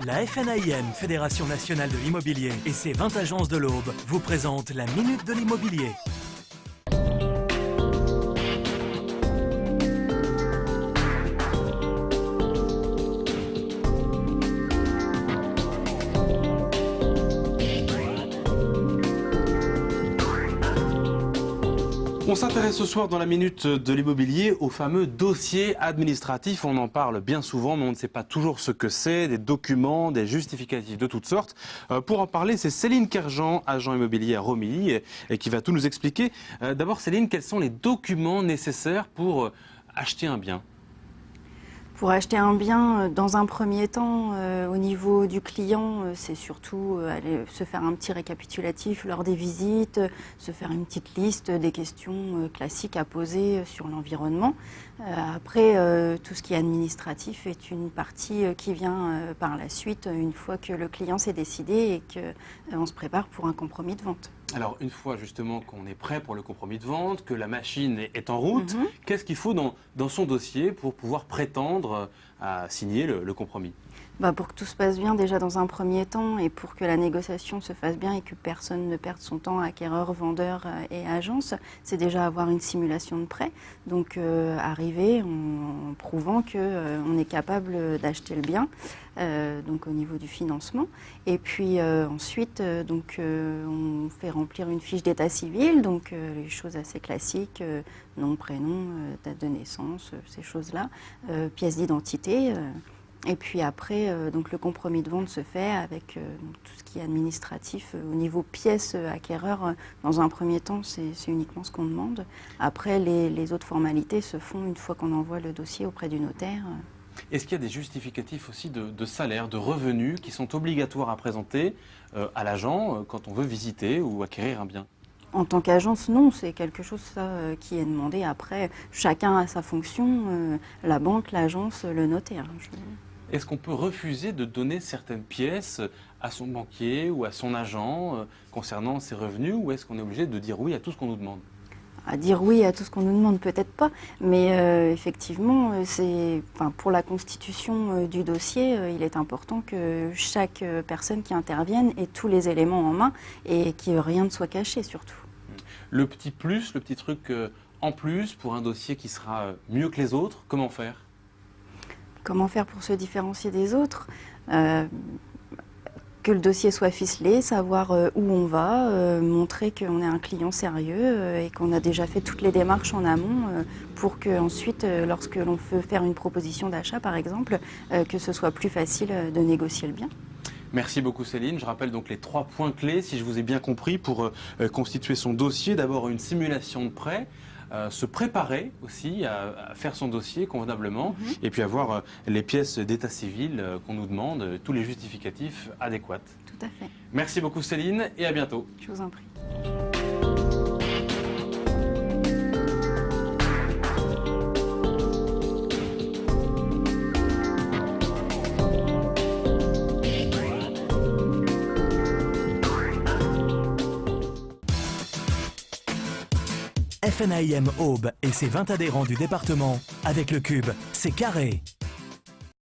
La FNAIM, Fédération nationale de l'immobilier, et ses 20 agences de l'Aube vous présentent la Minute de l'immobilier. On s'intéresse ce soir dans la Minute de l'immobilier au fameux dossier administratif. On en parle bien souvent, mais on ne sait pas toujours ce que c'est, des documents, des justificatifs de toutes sortes. Pour en parler, c'est Céline Kerjean, agent immobilier à Romilly, et qui va tout nous expliquer. D'abord, Céline, quels sont les documents nécessaires pour acheter un bien ? Pour acheter un bien, dans un premier temps, au niveau du client, c'est surtout aller se faire un petit récapitulatif lors des visites, se faire une petite liste des questions classiques à poser sur l'environnement. Après, tout ce qui est administratif est une partie qui vient par la suite, une fois que le client s'est décidé et qu'on se prépare pour un compromis de vente. Alors, une fois justement qu'on est prêt pour le compromis de vente, que la machine est en route, qu'est-ce qu'il faut dans son dossier pour pouvoir prétendre à signer le compromis ? Pour que tout se passe bien déjà dans un premier temps et pour que la négociation se fasse bien et que personne ne perde son temps, acquéreur, vendeur et agence, c'est déjà avoir une simulation de prêt. Donc arriver en prouvant qu'on est capable d'acheter le bien, donc au niveau du financement. Et puis ensuite, on fait remplir une fiche d'état civil, donc les choses assez classiques, nom, prénom, date de naissance, ces choses-là, pièce d'identité. Et puis après, donc le compromis de vente se fait avec tout ce qui est administratif au niveau pièces acquéreur. Dans un premier temps, c'est uniquement ce qu'on demande. Après, les autres formalités se font une fois qu'on envoie le dossier auprès du notaire. Est-ce qu'il y a des justificatifs aussi de salaire, de revenus qui sont obligatoires à présenter à l'agent quand on veut visiter ou acquérir un bien ? En tant qu'agence, non, c'est quelque chose qui est demandé. Après, chacun a sa fonction, la banque, l'agence, le notaire. Est-ce qu'on peut refuser de donner certaines pièces à son banquier ou à son agent concernant ses revenus, ou est-ce qu'on est obligé de dire oui à tout ce qu'on nous demande ? À dire oui à tout ce qu'on nous demande, peut-être pas, mais effectivement, pour la constitution du dossier, il est important que chaque personne qui intervienne ait tous les éléments en main et que rien ne soit caché surtout. Le petit plus, le petit truc en plus pour un dossier qui sera mieux que les autres, comment faire ? Comment faire pour se différencier des autres ? Que le dossier soit ficelé, savoir où on va, montrer qu'on est un client sérieux et qu'on a déjà fait toutes les démarches en amont pour qu'ensuite, lorsque l'on veut faire une proposition d'achat par exemple, que ce soit plus facile de négocier le bien. Merci beaucoup Céline. Je rappelle donc les 3 points clés, si je vous ai bien compris, pour constituer son dossier. D'abord une simulation de prêt. Se préparer aussi à faire son dossier convenablement et puis avoir les pièces d'état civil qu'on nous demande, tous les justificatifs adéquats. Tout à fait. Merci beaucoup Céline et à bientôt. Je vous en prie. FNAIM Aube et ses 20 adhérents du département, avec le Cube, c'est carré.